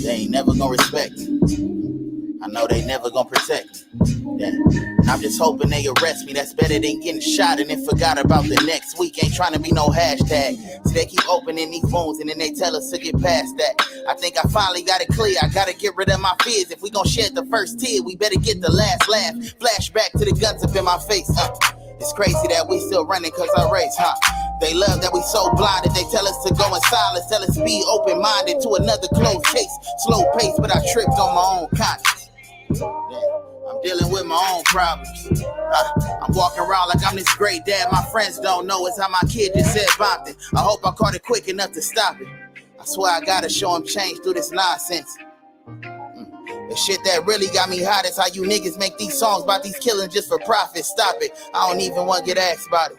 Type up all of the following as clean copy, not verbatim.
They ain't never gonna respect. I know they never gonna protect. Yeah. I'm just hoping they arrest me. That's better than getting shot and then forgot about the next week. Ain't trying to be no hashtag. So they keep opening these wounds and then they tell us to get past that. I think I finally got it clear. I gotta get rid of my fears. If we gon' shed the first tear, we better get the last laugh. Flashback to the guns up in my face. It's crazy that we still running cause our race, They love that we so blinded. They tell us to go in silence. Tell us to be open-minded to another closed case. Slow pace, but I tripped on my own conscience. Yeah, I'm dealing with my own problems. I'm walking around like I'm this great dad. My friends don't know it's how my kid just said bombed it. I hope I caught it quick enough to stop it. I swear I gotta show him change through this nonsense. The shit that really got me hot is how you niggas make these songs about these killings just for profit. Stop it. I don't even want to get asked about it.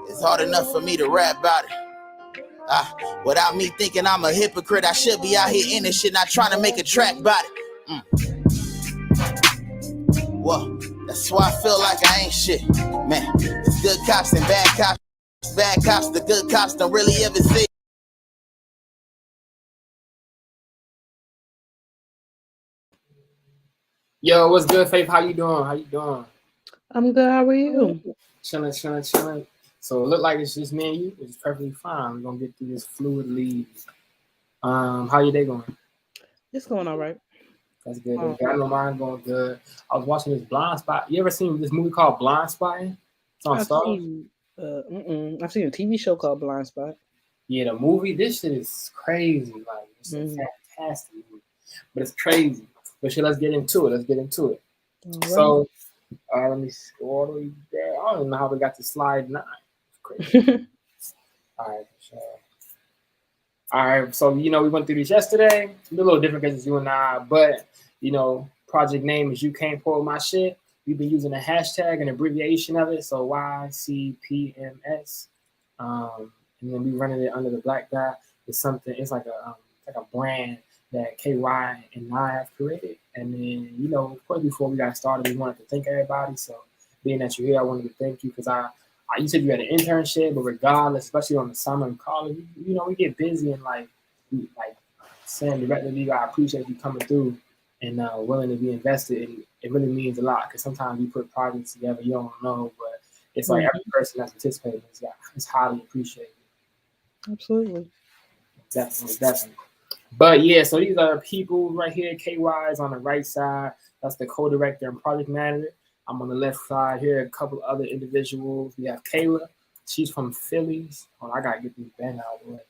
It's hard enough for me to rap about it. Without me thinking I'm a hypocrite, I should be out here in this shit, not trying to make a track about it. Well, that's why I feel like I ain't shit. Man, it's good cops and bad cops. Bad cops, the good cops don't really ever see. Yo, what's good, Faith? How you doing? I'm good. How are you? Chilling. So it look like it's just me and you. It's perfectly fine. We're gonna get through this fluidly. How your day going? It's going all right. That's good. I know mine going good. I was watching this Blind Spot. You ever seen this movie called Blind Spot? It's on Starz. I've seen a TV show called Blind Spot. Yeah, the movie. This shit is crazy. Like it's a fantastic movie, but it's crazy. But shit, let's get into it. Right. So, let me scroll all the way there. I don't even know how we got to slide 9. It's crazy. All right. So, we went through this yesterday. It's a little different because it's you and I. But, project name is You Can't Pull My Shit. We've been using a hashtag, an abbreviation of it. So, YCPMS. And then we running it under the Black Dot. It's like a brand that KY and I have created. And then, of course, before we got started, we wanted to thank everybody. So being that you're here, I wanted to thank you because you said you had an internship, but regardless, especially on the summer and college, we get busy and like saying directly, I appreciate you coming through and willing to be invested. And it really means a lot because sometimes you put projects together, you don't know, but it's like every person that's participating is highly appreciated. Absolutely. Definitely. But yeah, so these are people right here. KY is on the right side. That's the co-director and project manager. I'm on the left side here. A couple other individuals. We have Kayla. She's from Philly. Oh, I gotta get these band out of the way.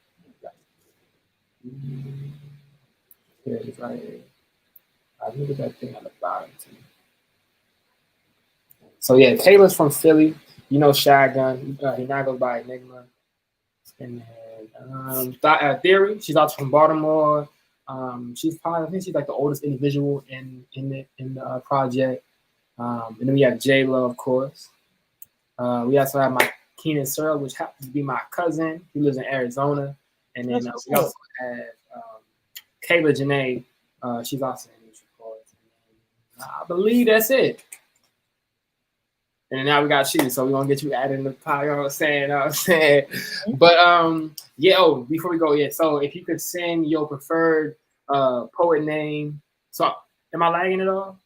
Here it is right here. Look at that thing on the bottom too. So yeah, Kayla's from Philly. Shotgun. He now goes by Enigma. And then Theory, she's also from Baltimore. I think she's like the oldest individual in the project. And then we have J-Lo, of course. We also have my Keenan Searle, which happens to be my cousin. He lives in Arizona. And then we also have Kayla Janae. She's also in this report. I believe that's it. And now we got you, so we're gonna get you added in the pile, you know what I'm saying? But before we go, so if you could send your preferred poet name. So am I lagging at all?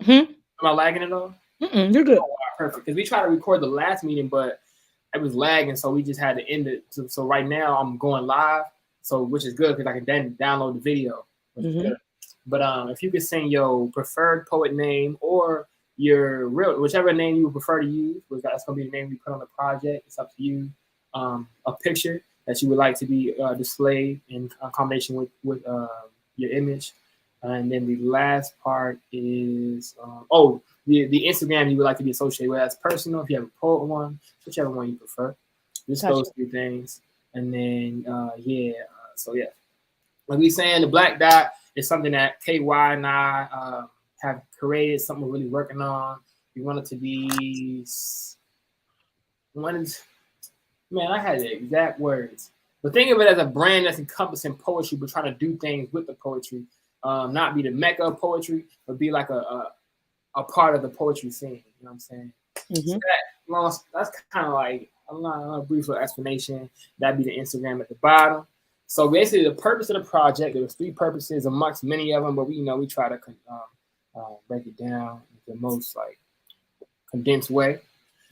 Am I lagging at all? You're good. Oh, perfect. Because we tried to record the last meeting, but it was lagging, so we just had to end it. So right now I'm going live, which is good because I can then download the video. Which is good. But if you could send your preferred poet name or your whichever name you would prefer to use, that's going to be the name we put on the project. It's up to you. A picture that you would like to be displayed in combination with your image. And then the last part is, the Instagram you would like to be associated with as personal. If you have a poet one, whichever one you prefer. Just those 3 things. And then, like we saying, the Black Dot is something that KY and I have created, something we're really working on. We want it to be I had the exact words. But think of it as a brand that's encompassing poetry, but trying to do things with the poetry. Not be the mecca of poetry, but be like a part of the poetry scene. You know what I'm saying? So that's kind of like a brief explanation. That'd be the Instagram at the bottom. So basically, the purpose of the project, there was 3 purposes amongst many of them, but we try to break it down in the most like condensed way.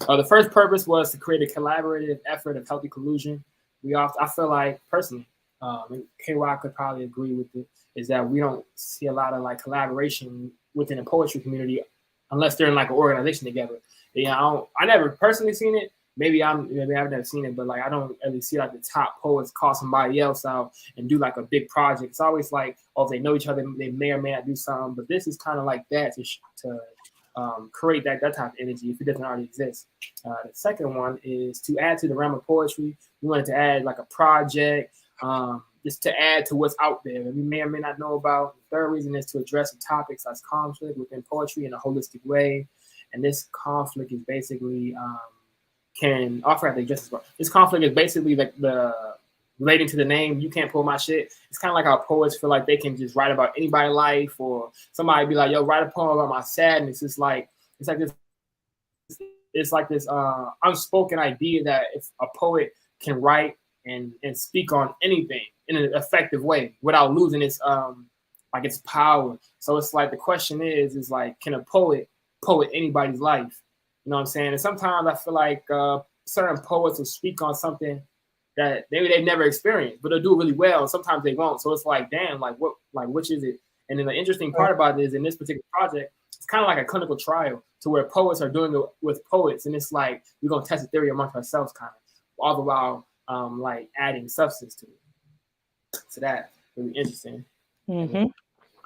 The first purpose was to create a collaborative effort of healthy collusion. I feel like personally, and KY could probably agree with it, is that we don't see a lot of like collaboration within the poetry community unless they're in like an organization together. I never personally seen it. Maybe I've never seen it, but like I don't really see like the top poets call somebody else out and do like a big project. It's always like, if they know each other, they may or may not do something. But this is kind of like that to create that type of energy if it doesn't already exist. The second one is to add to the realm of poetry. We wanted to add like a project, just to add to what's out there that we may or may not know about. The third reason is to address the topics as conflict within poetry in a holistic way. And this conflict is basically this conflict is basically like the relating to the name. You can't pull my shit. It's kind of like how poets feel like they can just write about anybody's life, or somebody be like, yo, write a poem about my sadness. It's like this unspoken idea that if a poet can write and speak on anything in an effective way without losing its power. So it's like the question is like, can a poet anybody's life? You know what I'm saying? And sometimes I feel like certain poets will speak on something that maybe they've never experienced, but they'll do it really well. And sometimes they won't. So it's like, damn, which is it? And then the interesting part about this, in this particular project, it's kind of like a clinical trial to where poets are doing it with poets. And it's like, we're going to test a theory amongst ourselves kind of, all the while like adding substance to it. So that's really interesting. Mm-hmm.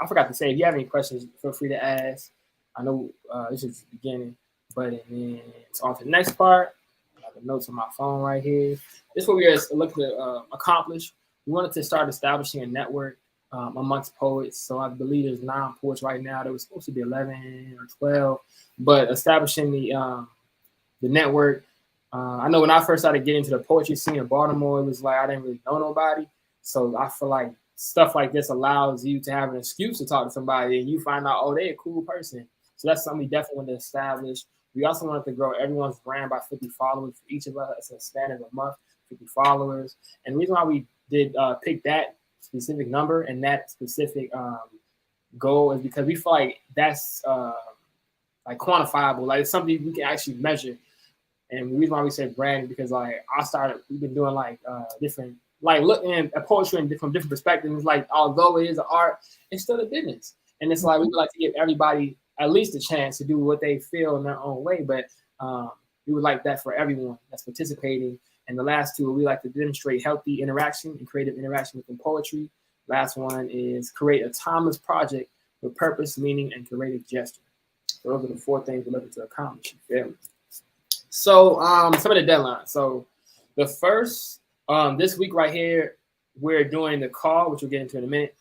I forgot to say, if you have any questions, feel free to ask. I know this is the beginning, but then it's on to the next part. I have the notes on my phone right here. This is what we are looking to accomplish. We wanted to start establishing a network amongst poets. So I believe there's 9 poets right now. There was supposed to be 11 or 12, but establishing the network. I know when I first started getting into the poetry scene in Baltimore, it was like I didn't really know nobody. So I feel like stuff like this allows you to have an excuse to talk to somebody, and you find out, oh, they're a cool person. So that's something we definitely want to establish. We also wanted to grow everyone's brand by 50 followers for each of us in a span of a month, 50 followers. And the reason why we did pick that specific number and that specific goal is because we feel like that's like quantifiable, like it's something we can actually measure. And the reason why we say brand is because like we've been doing like different, like looking at poetry from different perspectives. Like although it is an art, it's still a business. And it's like we would like to give everybody at least a chance to do what they feel in their own way. But we would like that for everyone that's participating. And the last 2, we like to demonstrate healthy interaction and creative interaction within poetry. Last one is create a timeless project with purpose, meaning, and creative gesture. So those are the 4 things we're looking to accomplish. You feel me? So some of the deadlines. So the first, this week right here, we're doing the call, which we'll get into in a minute.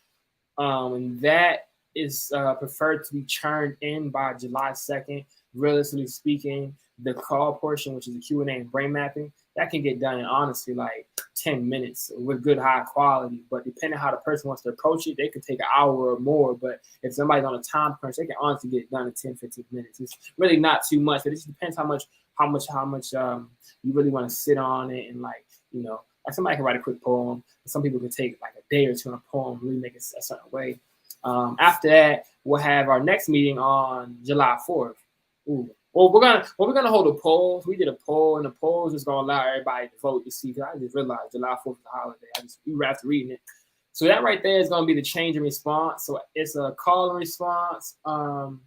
And that is preferred to be churned in by July 2nd. Realistically speaking, the call portion, which is the Q&A and brain mapping, that can get done in honestly like 10 minutes with good high quality. But depending on how the person wants to approach it, they could take an hour or more. But if somebody's on a time crunch, they can honestly get it done in 10, 15 minutes. It's really not too much, but it just depends how much you really want to sit on it. And like, like somebody can write a quick poem. Some people can take like a day or 2 on a poem, really make it a certain way. After that, we'll have our next meeting on July 4th. Ooh. Well, we're gonna hold a poll. We did a poll, and the poll is just gonna allow everybody to vote to see. Because I just realized July 4th is a holiday. We were after reading it. So that right there is gonna be the change in response. So it's a call and response, kind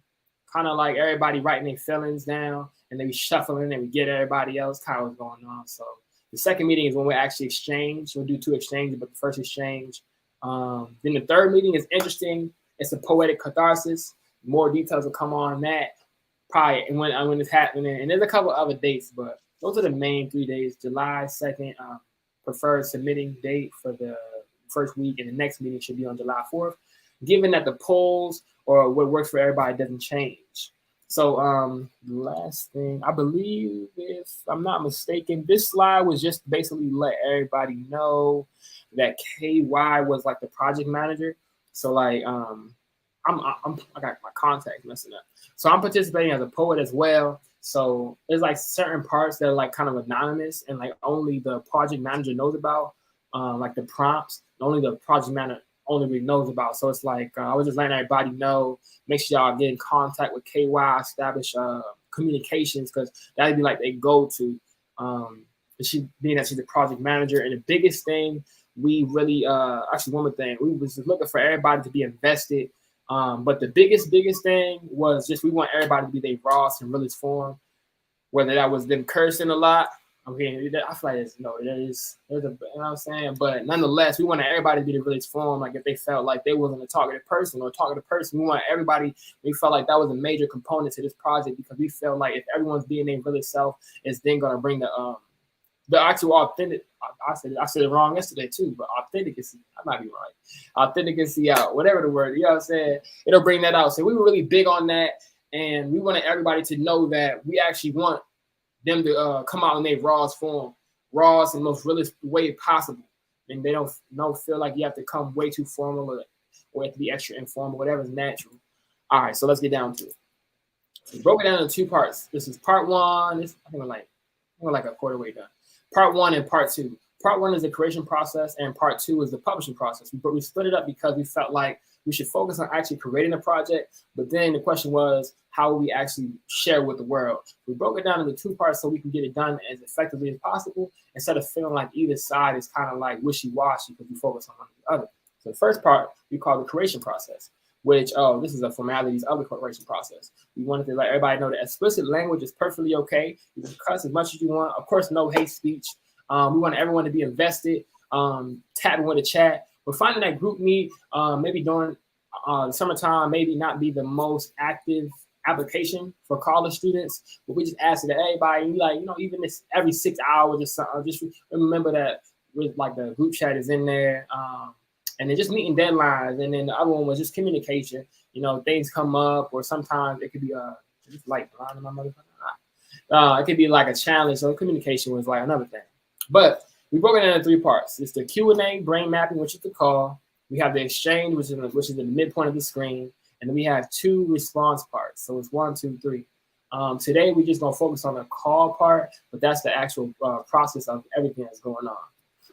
of like everybody writing their feelings down, and then we shuffling and we get everybody else kind of what's going on. So the second meeting is when we actually exchange. We'll do 2 exchanges, but the first exchange. Then the third meeting is interesting. It's a poetic catharsis. More details will come on that probably when it's happening. And there's a couple other dates, but those are the main 3 days. July 2nd, preferred submitting date for the first week, and the next meeting should be on July 4th, given that the polls or what works for everybody doesn't change. So the last thing, I believe, if I'm not mistaken, this slide was just basically let everybody know that KY was like the project manager. So like I got my contacts messing up. So I'm participating as a poet as well. So there's like certain parts that are like kind of anonymous and like only the project manager knows about. like the prompts, only the project manager only really knows about. So it's like I was just letting everybody know, make sure y'all get in contact with KY, establish communications, because that'd be like they go to. She being that she's the project manager, and the biggest thing we really actually one more thing, we was just looking for everybody to be invested. But the biggest thing was just we want everybody to be their rawest and realest form, whether that was them cursing a lot. I feel like there's a, you know what I'm saying? But nonetheless, we wanted everybody to be the realest form. Like if they felt like they wasn't a targeted person or talkative person, we want everybody, we felt like that was a major component to this project, because we felt like if everyone's being their realest self, it's then gonna bring the actual authentic. I said it wrong yesterday too, but authenticacy, I might be right. Authenticacy out, whatever the word, you know what I'm saying? It'll bring that out. So we were really big on that, and we wanted everybody to know that we actually want them to come out in their rawest form, rawest and most realist way possible. And they don't feel like you have to come way too formal or you have to be extra informal, whatever's natural. All right, so let's get down to it. So we broke it down into 2 parts. This is part 1. I think we're like a quarter way done. Part 1 and part 2. Part 1 is the creation process, and part 2 is the publishing process. We split it up because we felt like we should focus on actually creating a project, but then the question was, how will we actually share with the world? We broke it down into 2 parts so we can get it done as effectively as possible, instead of feeling like either side is kind of like wishy-washy because we focus on one or the other. So the first part we call the creation process, which, this is a formalities of the creation process. We wanted to let everybody know that explicit language is perfectly okay. You can cuss as much as you want. Of course, no hate speech. We want everyone to be invested, tapping with the chat. We're finding that group meet maybe during the summertime, maybe not be the most active application for college students, but we just ask that everybody, like, you know, even this every 6 hours or something, just remember that with like the group chat is in there, and then just meeting deadlines. And then the other one was just communication. You know, things come up, or sometimes it could be just like it could be like a challenge. So communication was like another thing. But we broke it into 3 parts. It's the Q&A, brain mapping, which is the call. We have the exchange, which is the midpoint of the screen. And then we have 2 response parts. So it's 1, 2, 3. Today, we're just going to focus on the call part, but that's the actual process of everything that's going on.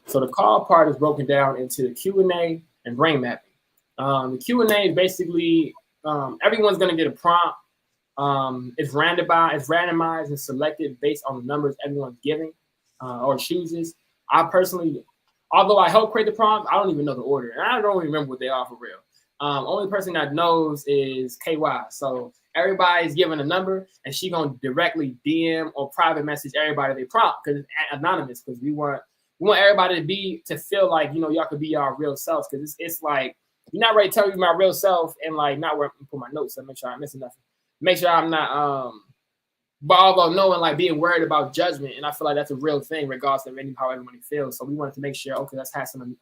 So the call part is broken down into the Q&A and brain mapping. The Q&A is basically everyone's going to get a prompt. It's randomized and selected based on the numbers everyone's giving or chooses. I personally, although I help create the prompt, I don't even know the order. And I don't even remember what they are for real. Only person that knows is KY. So everybody's given a number, and she gonna directly DM or private message everybody they prompt, because it's anonymous. Because we want everybody to feel like, you know, y'all could be our real selves. Because it's like, you're not ready to tell me my real self and like not where I put my notes and make sure I'm missing nothing. Make sure I'm not but although knowing, like, being worried about judgment, and I feel like that's a real thing regardless of how everybody feels. So we wanted to make sure, okay, let's have some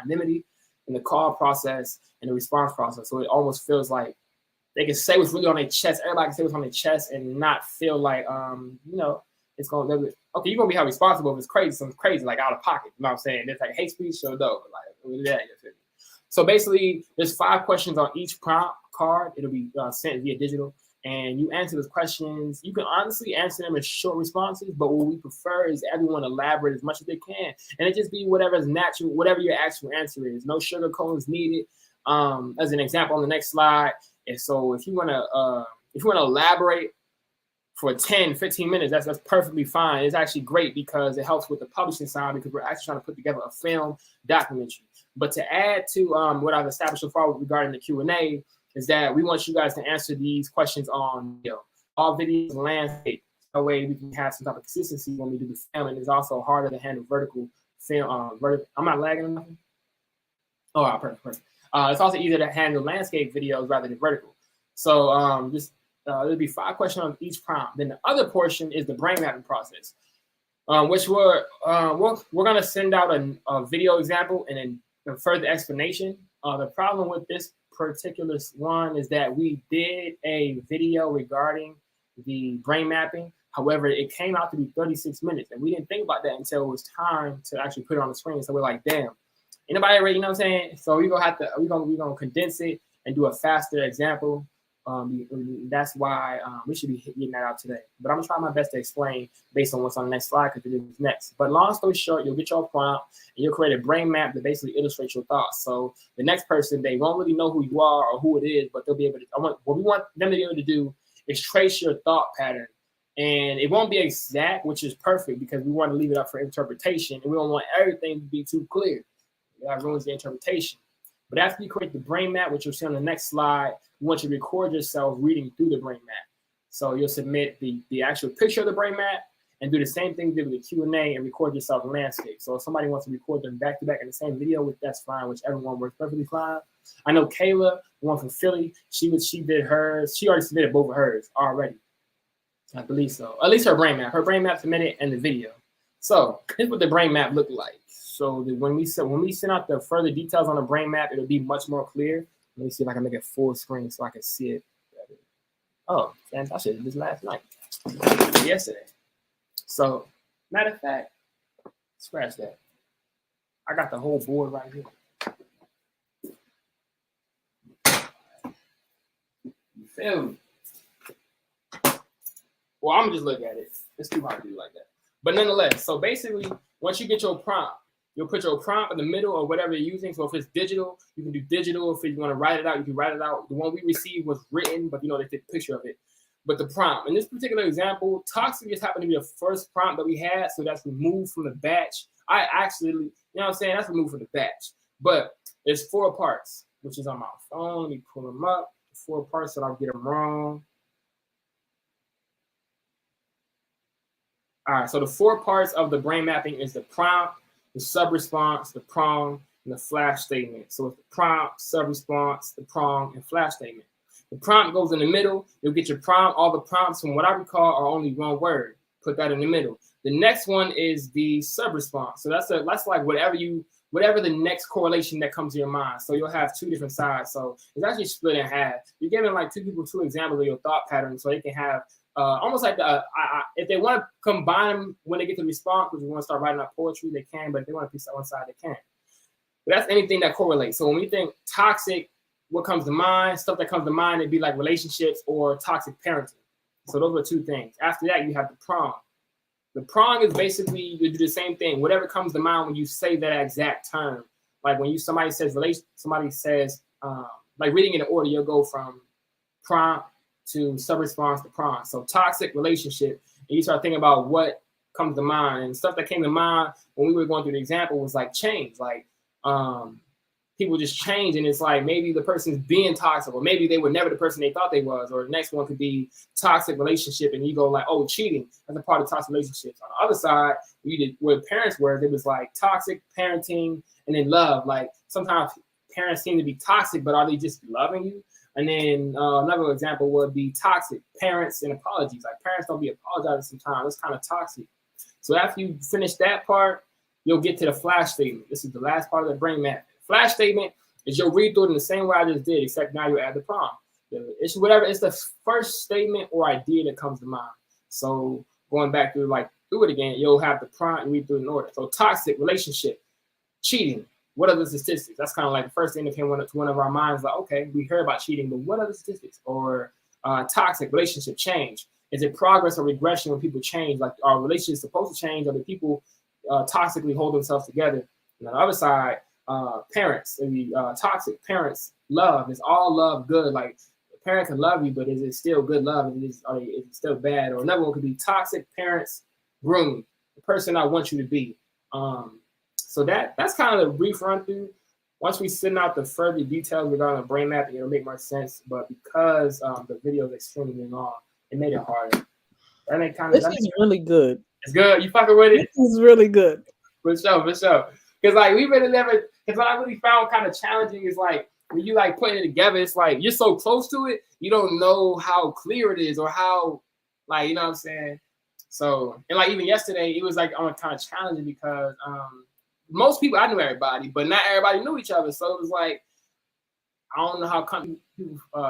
anonymity in the call process and the response process. So it almost feels like they can say what's really on their chest. Everybody can say what's on their chest and not feel like, you know, it's going to, okay, you're going to be held responsible if it's crazy, something crazy, like out of pocket. You know what I'm saying? It's like hate speech, so no, like, yeah, you feel me? So basically, there's 5 questions on each prompt card. It'll be sent via digital. And you answer those questions. You can honestly answer them in short responses, but what we prefer is everyone elaborate as much as they can. And it just be whatever's natural, whatever your actual answer is. No sugar cones needed. As an example on the next slide. And so if you want to elaborate for 10, 15 minutes, that's perfectly fine. It's actually great because it helps with the publishing side, because we're actually trying to put together a film documentary. But to add to what I've established so far regarding the Q&A, is that we want you guys to answer these questions on all videos and landscape. That way we can have some type of consistency when we do the film. And it's also harder to handle vertical film. I'm not lagging or nothing. Oh, right, perfect. It's also easier to handle landscape videos rather than vertical. So there'll be 5 questions on each prompt. Then the other portion is the brain mapping process, which we're going to send out a video example and then a further explanation. The problem with this particular one is that we did a video regarding the brain mapping. However, it came out to be 36 minutes, and we didn't think about that until it was time to actually put it on the screen. So we're like, damn, anybody ready? You know what I'm saying? So we're gonna condense it and do a faster example That's why we should be getting that out today. But I'm gonna try my best to explain based on what's on the next slide because it is next. But long story short, you'll get your prompt and you'll create a brain map that basically illustrates your thoughts. So the next person, they won't really know who you are or who it is, but they'll be able to. What we want them to be able to do is trace your thought pattern. And it won't be exact, which is perfect because we want to leave it up for interpretation, and we don't want everything to be too clear. That ruins the interpretation. But after you create the brain map, which you'll see on the next slide, you want to record yourself reading through the brain map. So you'll submit the actual picture of the brain map and do the same thing you did with the Q&A and record yourself in landscape. So if somebody wants to record them back-to-back in the same video, that's fine, whichever one works perfectly fine. I know Kayla, the one from Philly, she did hers. She already submitted both of hers already. I believe so. At least her brain map. Her brain map submitted and the video. So here's what the brain map looked like. So when we send out the further details on the brain map, it'll be much more clear. Let me see if I can make it full screen so I can see it better. Oh, and I should have this last night. Yesterday. So, matter of fact, scratch that. I got the whole board right here. You feel me? Well, I'm gonna just look at it. It's too hard to do like that. But nonetheless, so basically, once you get your prompt, you'll put your prompt in the middle or whatever you're using. So if it's digital, you can do digital. If you want to write it out, you can write it out. The one we received was written, but they take a picture of it. But the prompt, in this particular example, toxic just happened to be the first prompt that we had. So that's removed from the batch. I actually, you know what I'm saying? That's removed from the batch. But there's 4 parts, which is on my phone. Let me pull them up. 4 parts so I don't get them wrong. All right, so the 4 parts of the brain mapping is the prompt, the sub-response, the prong, and the flash statement. So it's the prompt, sub-response, the prong, and flash statement. The prompt goes in the middle. You'll get your prompt. All the prompts, from what I recall, are only one word. Put that in the middle. The next one is the sub-response. So that's like whatever the next correlation that comes to your mind. So you'll have 2 different sides. So it's actually split in half. You're giving like 2 people 2 examples of your thought pattern, so they can have almost like if they want to combine them when they get the response, because we want to start writing out poetry, they can. But if they want to piece that one side, they can. But that's anything that correlates. So when we think toxic, what comes to mind? Stuff that comes to mind, it'd be like relationships or toxic parenting. So those are 2 things. After that, you have the prong. The prong is basically you do the same thing. Whatever comes to mind when you say that exact term. Like when somebody says like reading in the order, you'll go from prompt to sub-response to prong. So toxic relationship, and you start thinking about what comes to mind. And stuff that came to mind when we were going through the example was like change. Like people just change, and it's like maybe the person's being toxic, or maybe they were never the person they thought they was. Or the next one could be toxic relationship, and you go like, oh, cheating, that's a part of toxic relationships. On the other side, where parents were, it was like toxic parenting, and then love. Like sometimes parents seem to be toxic, but are they just loving you? And then another example would be toxic parents and apologies. Like parents don't be apologizing sometimes. It's kind of toxic. So after you finish that part, you'll get to the flash statement. This is the last part of the brain map. Flash statement is you'll read through it in the same way I just did, except now you add the prompt. It's the first statement or idea that comes to mind. So going back through it again, you'll have the prompt and read through it in order. So toxic relationship, cheating. What are the statistics? That's kind of like the first thing that came to one of our minds. Like, okay, we heard about cheating, but what are the statistics? Or toxic relationship, change. Is it progress or regression when people change? Like, are relationships supposed to change? Or do people toxically hold themselves together? And on the other side, parents, toxic parents, love. Is all love good? Like, a parent can love you, but is it still good love? Is it still bad? Or another one could be toxic parents, grooming, the person I want you to be. So that's kind of the brief run through. Once we send out the further details regarding the brain map, it'll make more sense. But because the video is extremely long, it made it harder. This is really good. It's good. You fucking with it? This is really good. For sure. Because like we really never. Because what I really found kind of challenging is like when you like putting it together, it's like you're so close to it, you don't know how clear it is or how, like, you know what I'm saying. So, and like even yesterday, it was like kind of challenging because most people, I knew everybody, but not everybody knew each other. So it was like, I don't know how people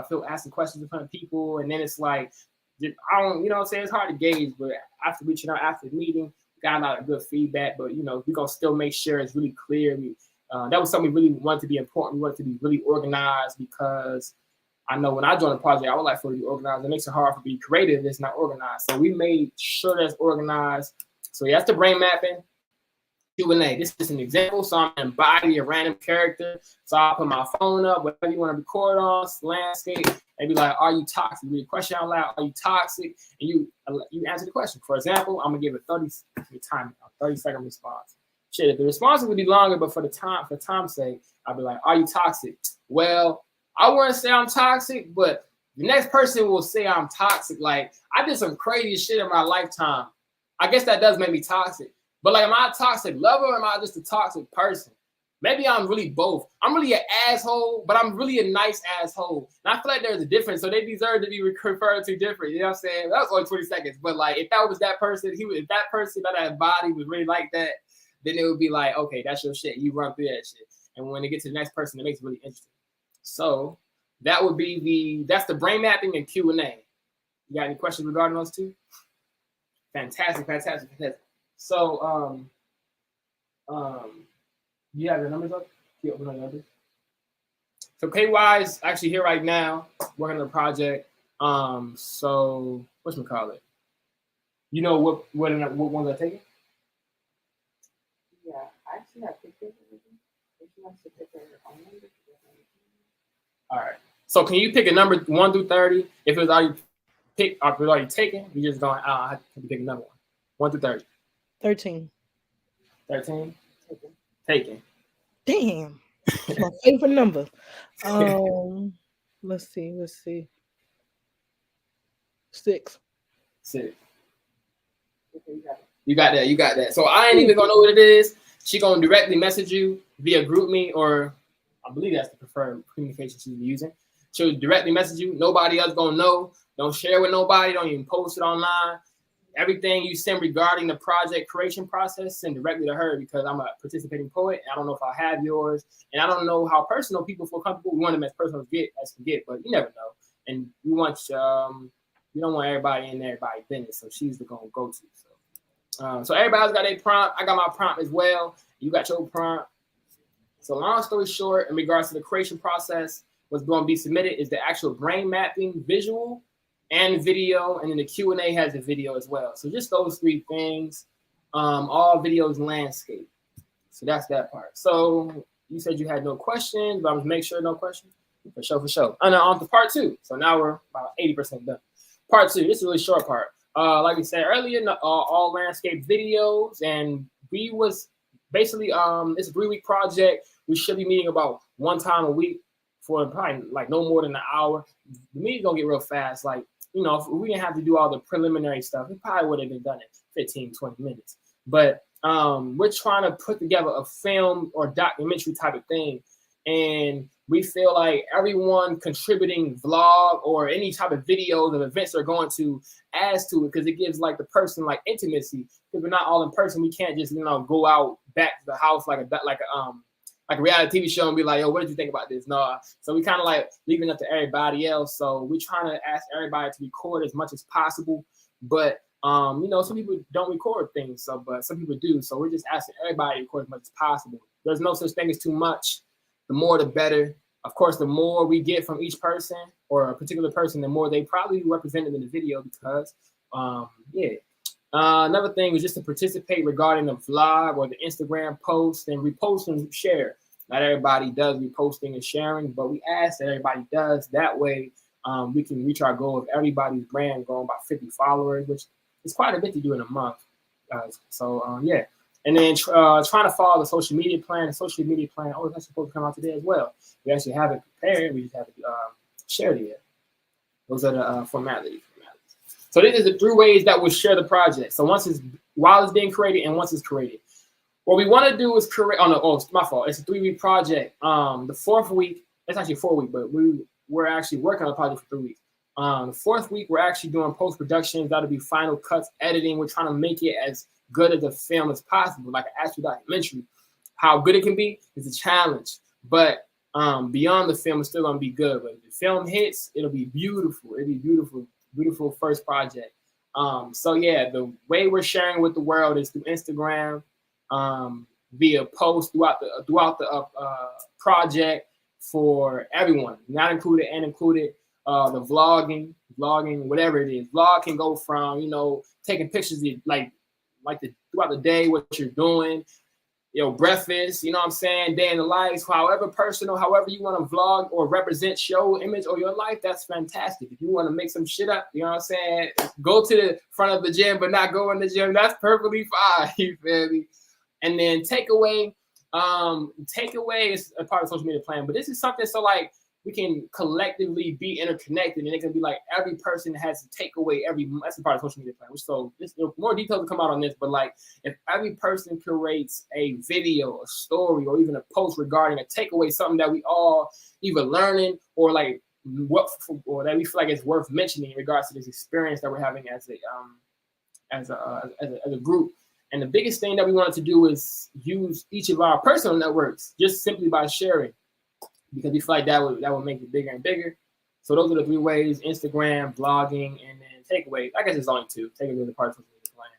feel asking questions in front of people. And then it's like, you know what I'm saying? It's hard to gauge, but after reaching out after the meeting, got a lot of good feedback. But, we're going to still make sure it's really clear. That was something we really wanted to be important. We wanted to be really organized because I know when I join a project, I would like for it to be organized. It makes it hard for me to be creative if it's not organized. So we made sure that's organized. So yeah, that's the brain mapping. Q&A. This is an example. So I'm gonna embody a random character. So I'll put my phone up, whatever you want to record on, landscape, and be like, are you toxic? Read a question out loud, are you toxic? And you answer the question. For example, I'm gonna give a 30-second response. Shit, if the response would be longer, but for time's sake, I'll be like, are you toxic? Well, I wouldn't say I'm toxic, but the next person will say I'm toxic. Like, I did some crazy shit in my lifetime. I guess that does make me toxic. But like, am I a toxic lover or am I just a toxic person? Maybe I'm really both. I'm really an asshole, but I'm really a nice asshole. And I feel like there's a difference. So they deserve to be referred to different. You know what I'm saying? That was only 20 seconds. But like, if that was that person, if that person that body was really like that, then it would be like, okay, that's your shit. You run through that shit. And when it gets to the next person, it makes it really interesting. So that would be that's the brain mapping and Q&A. You got any questions regarding those two? Fantastic. So, you have your numbers up? You open the numbers. So KY is actually here right now, working on the project. So whatchamacallit? You know what ones are taking? Yeah, I actually have pictures of it. If she wants to pick her own number. All right. So can you pick a number 1 through 30? If it was already picked or if it was already taken, you just don't have to pick another one. 1 through 30. 13. 13? Taken. Damn. That's my favorite number. Let's see. 6. 6. You got that. So I ain't even gonna know what it is. She gonna directly message you via GroupMe, or I believe that's the preferred communication she's using. She'll directly message you. Nobody else gonna know. Don't share with nobody. Don't even post it online. Everything you send regarding the project creation process, send directly to her, because I'm a participating poet. And I don't know if I'll have yours. And I don't know how personal people feel comfortable. We want them as personal as can get, but you never know. And we want you don't want everybody in everybody's business. So she's the go-to. So everybody's got a prompt. I got my prompt as well. You got your prompt. So long story short, in regards to the creation process, what's going to be submitted is the actual brain mapping visual and video, and then the Q&A has a video as well. So just those 3 things, all videos landscape. So that's that part. So you said you had no questions, but I was make sure no questions. For sure. And on to part 2. So now we're about 80% done. Part 2, this is a really short part. Like we said earlier, all landscape videos, and we was basically, it's a 3-week project. We should be meeting about 1 time a week for probably like no more than an hour. The meeting's gonna get real fast. Like, you know, if we didn't have to do all the preliminary stuff, it probably would have been done in 15, 20 minutes. But we're trying to put together a film or documentary type of thing. And we feel like everyone contributing vlog or any type of videos of events they're going to adds to it, because it gives like the person like intimacy. Because we're not all in person, we can't just, you know, go out back to the house like a reality TV show and be like, yo, what did you think about this? No. So we kind of like leaving it up to everybody else. So we're trying to ask everybody to record as much as possible. But, you know, some people don't record things, but some people do. So we're just asking everybody to record as much as possible. There's no such thing as too much. The more, the better. Of course, the more we get from each person or a particular person, the more they probably represented in the video, because, another thing was just to participate regarding the vlog or the Instagram post and repost and share. Not everybody does reposting and sharing, but we ask that everybody does. That way, we can reach our goal of everybody's brand going by 50 followers, which is quite a bit to do in a month. Yeah. And then trying to follow the social media plan. The social media plan, that's supposed to come out today as well. We actually have it prepared. We just have to share it yet. Those are the formalities. So this is the 3 ways that we'll share the project. So while it's being created and once it's created. What we want to do is create, it's my fault. It's a 3-week project. The 4th week, it's actually 4 weeks, but we're actually working on the project for 3 weeks. The 4th week, we're actually doing post-production. That'll be final cuts, editing. We're trying to make it as good as a film as possible, like an actual documentary. How good it can be is a challenge, but beyond the film, it's still gonna be good. But if the film hits, it'll be beautiful. It'll be beautiful first project. So yeah, the way we're sharing with the world is through Instagram, via posts throughout the project, for everyone, not included and included. The vlogging, whatever it is. Vlog can go from, you know, taking pictures of, like throughout the day, what you're doing, you know, breakfast, you know what I'm saying, day in the life, however personal, however you want to vlog or represent your image or your life, that's fantastic. If you want to make some shit up, you know what I'm saying, go to the front of the gym but not go in the gym, that's perfectly fine. You feel me? And then takeaway is a part of social media plan, but this is something so like we can collectively be interconnected, and it can be like every person has a takeaway that's a part of social media plan. So more details will come out on this, but like if every person creates a video, a story, or even a post regarding a takeaway, something that we all either learning or like or that we feel like it's worth mentioning in regards to this experience that we're having as a group. And the biggest thing that we wanted to do is use each of our personal networks just simply by sharing, because we feel like that would make it bigger and bigger. So those are the 3 ways: Instagram, blogging, and then takeaway. I guess it's only 2. Takeaway is the part of the plan.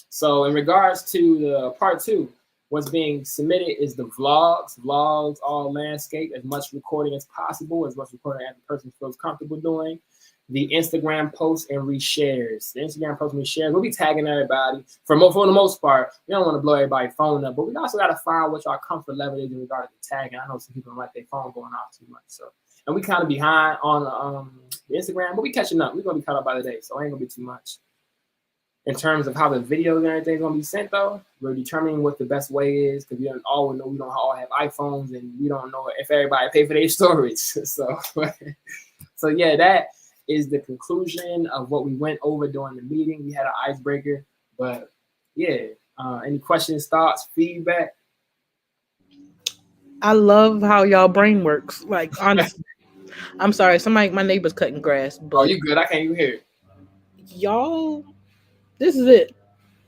So in regards to the part 2, what's being submitted is the vlogs. Vlogs, all landscape, as much recording as possible, as much recording as the person feels comfortable doing. The Instagram posts and reshares. The Instagram posts and reshares. We'll be tagging everybody for the most part. We don't want to blow everybody's phone up, but we also got to find what our comfort level is in regard to tagging. I know some people don't like their phone going off too much. So, and we kind of behind on the Instagram, but we catching up. We're gonna be caught up by the day, so it ain't gonna be too much. In terms of how the videos and everything's gonna be sent, though, we're determining what the best way is, because we don't all know we don't all have iPhones, and we don't know if everybody pay for their storage. So yeah, that is the conclusion of what we went over during the meeting. We had an icebreaker, but yeah, any questions, thoughts, feedback? I love how y'all brain works. Like, honestly, I'm sorry, my neighbor's cutting grass, but Oh, you good? I can't even hear it. y'all, this is it.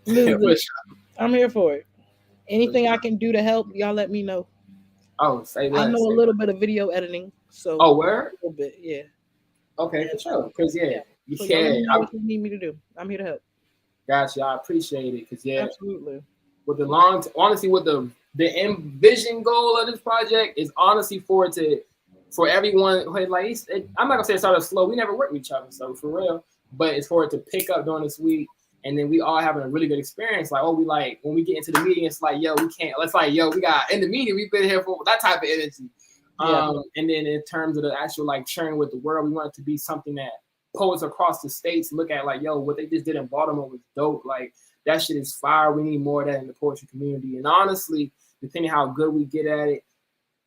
This is For it. sure. I'm here for it. Anything I can do to help, y'all let me know. Oh, say less. I know a little bit of video editing, so Oh, where? a little bit, yeah. Okay, for sure. Because So y'all let me know what you need me to do. I'm here to help. Gotcha. I appreciate it. Because Absolutely. With the honestly, with the envision goal of this project is honestly for everyone. Like, I'm not gonna say it started slow. We never worked with each other, so for real. But it's for it to pick up during this week, and then we all having a really good experience. Like, we like when we get into the meeting, it's like, yo, we can't. Let's like, yo, we got in the meeting. We've been here for that type of energy. Yeah. And then in terms of the actual like sharing with the world, we want it to be something that poets across the states look at like, yo, what they just did in Baltimore was dope. Like, that shit is fire. We need more of that in the poetry community. And honestly, depending how good we get at it,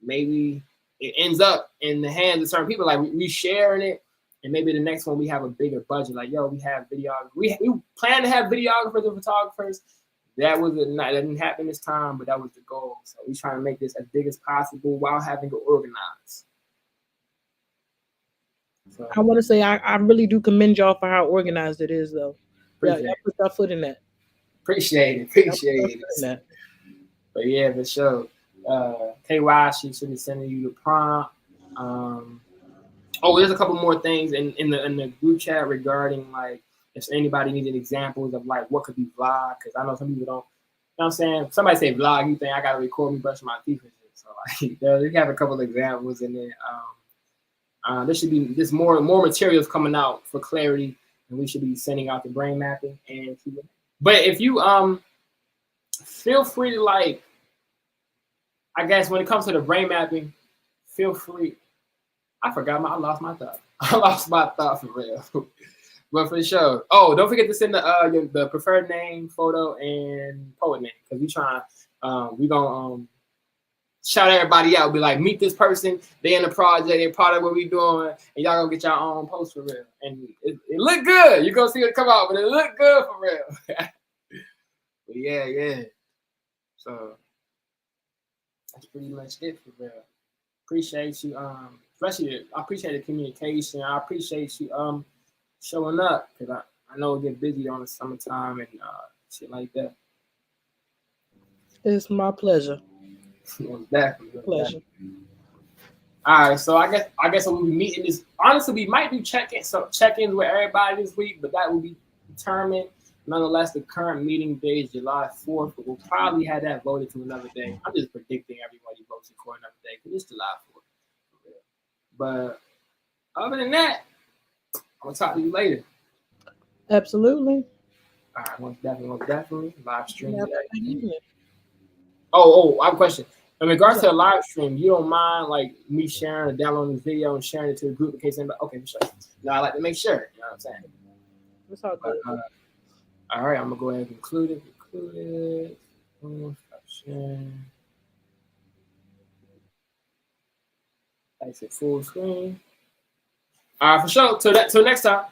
maybe it ends up in the hands of certain people. Like, we sharing it, and maybe the next one we have a bigger budget. Like, yo, we have videographers. We plan to have videographers and photographers. That didn't happen this time, but that was the goal. So we trying to make this as big as possible while having to organize. So, I want to say I really do commend y'all for how organized it is, though. Yeah, y'all put your foot in that. Appreciate it. But yeah, for sure. KY, she should be sending you the prompt. There's a couple more things in the group chat regarding like if anybody needed examples of like what could be vlog, because I know some people don't. You know what I'm saying? Somebody say vlog, you think I gotta record me brushing my teeth and shit. So like, we have a couple of examples, and then there's more materials coming out for clarity, and we should be sending out the brain mapping and. But if you feel free to like, I guess when it comes to the brain mapping, feel free. I lost my thought. I lost my thought for real. But for sure. Oh, don't forget to send the preferred name, photo, and poet name, because we gonna shout everybody out. Be like, meet this person. They in the project. They part of what we doing, and y'all gonna get your own post for real. And it look good. You gonna see it come out, but it look good for real. But yeah. So that's pretty much it for real. Appreciate you. Especially I appreciate the communication. I appreciate you showing up, because I know it get busy during the summertime and shit like that. It's my pleasure. Exactly. Pleasure. All right, so I guess we'll be meeting this. Honestly, we might do check-ins with everybody this week, but that will be determined. Nonetheless, the current meeting day is July 4th, but we'll probably have that voted to another day. I'm just predicting everybody votes for another day, because it's July 4th. But other than that, I'm gonna talk to you later. Absolutely. All right, most definitely. Live stream. Have a good evening. I have a question. In regards to the live stream, you don't mind like me sharing or downloading this video and sharing it to the group in case anybody? Okay, for sure. No, I like to make sure. You know what I'm saying? It's all good. All right, I'm gonna go ahead and include it. Stop sharing. I said full screen. All right, for sure. Till next time.